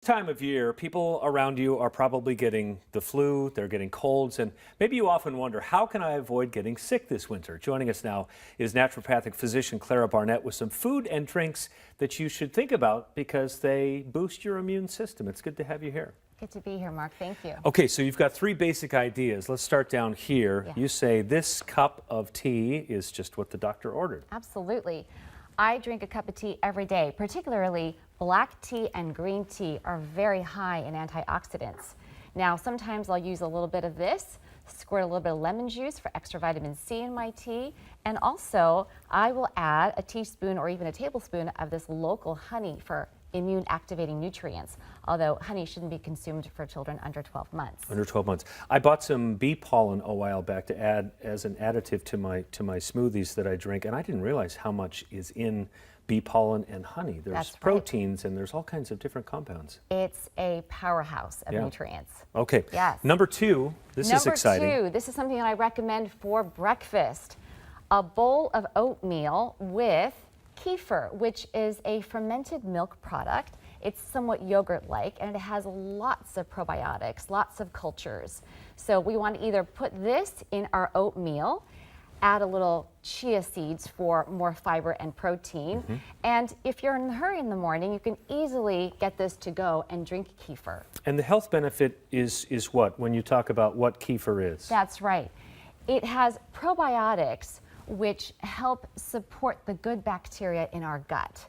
Time of year, people around you are probably getting the flu, they're getting colds, and maybe you often wonder, how can I avoid getting sick this winter? Joining us now is naturopathic physician Clara Barnett with some food and drinks that you should think about because they boost your immune system. It's good to have you here. Good to be here, Mark. Thank you. Okay, so you've got three basic ideas. Let's start down here. Yeah. You say this cup of tea is just what the doctor ordered. Absolutely. I drink a cup of tea every day. Particularly black tea and green tea are very high in antioxidants. Now, sometimes I'll use a little bit of this, squirt a little bit of lemon juice for extra vitamin C in my tea, and also I will add a teaspoon or even a tablespoon of this local honey for immune activating nutrients, although honey shouldn't be consumed for children under 12 months. Under 12 months. I bought some bee pollen a while back to add as an additive to my smoothies that I drink, and I didn't realize how much is in bee pollen and honey. There's That's right. proteins and there's all kinds of different compounds. It's a powerhouse of nutrients. Okay. Yes. Number two, this is exciting. Number two, this is something that I recommend for breakfast. A bowl of oatmeal with kefir, which is a fermented milk product. It's somewhat yogurt-like, and it has lots of probiotics, lots of cultures. So we want to either put this in our oatmeal, add a little chia seeds for more fiber and protein, and if you're in a hurry in the morning, you can easily get this to go and drink kefir. And the health benefit is what when you talk about what kefir is? That's right. It has probiotics which help support the good bacteria in our gut.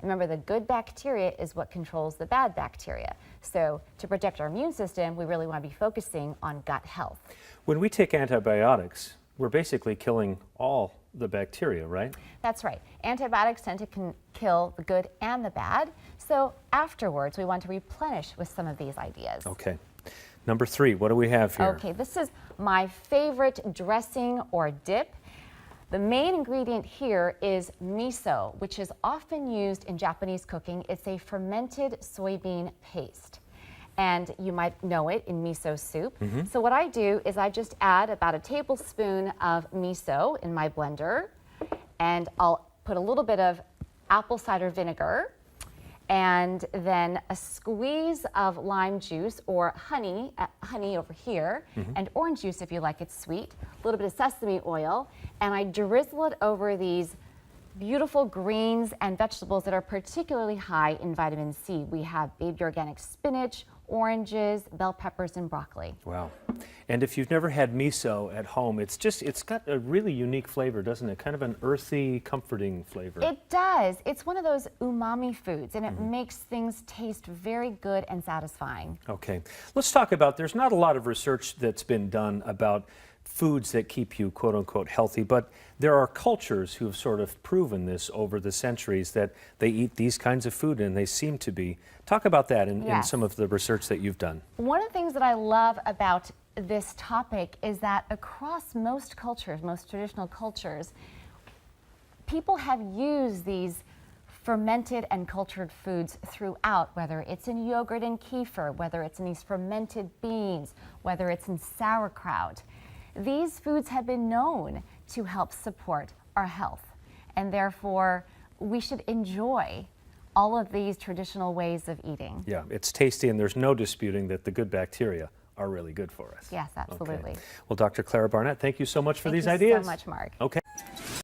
Remember, the good bacteria is what controls the bad bacteria. So to protect our immune system, we really want to be focusing on gut health. When we take antibiotics, we're basically killing all the bacteria, right? That's right. Antibiotics tend to kill the good and the bad. So afterwards, we want to replenish with some of these ideas. Okay. Number three, what do we have here? Okay, this is my favorite dressing or dip. The main ingredient here is miso, which is often used in Japanese cooking. It's a fermented soybean paste, and you might know it in miso soup. So what I do is I just add about a tablespoon of miso in my blender, and I'll put a little bit of apple cider vinegar, and then a squeeze of lime juice or honey over here, and orange juice if you like it sweet, a little bit of sesame oil, and I drizzle it over these beautiful greens and vegetables that are particularly high in vitamin C. We have baby organic spinach, oranges, bell peppers, and broccoli. Wow. And if you've never had miso at home, it's got a really unique flavor, doesn't it? Kind of an earthy, comforting flavor. It does. It's one of those umami foods, and it makes things taste very good and satisfying. Okay. Let's talk about, there's not a lot of research that's been done about foods that keep you quote unquote healthy, but there are cultures who have sort of proven this over the centuries that they eat these kinds of food and they seem to be. Talk about that in some of the research that you've done. One of the things that I love about this topic is that across most cultures, most traditional cultures, people have used these fermented and cultured foods throughout, whether it's in yogurt and kefir, whether it's in these fermented beans, whether it's in sauerkraut. These foods have been known to help support our health, and therefore we should enjoy all of these traditional ways of eating. Yeah, it's tasty, and there's no disputing that the good bacteria are really good for us. Yes, absolutely. Okay. Well, Dr. Clara Barnett, thank you so much for these Thank you ideas. so much, Mark. Okay.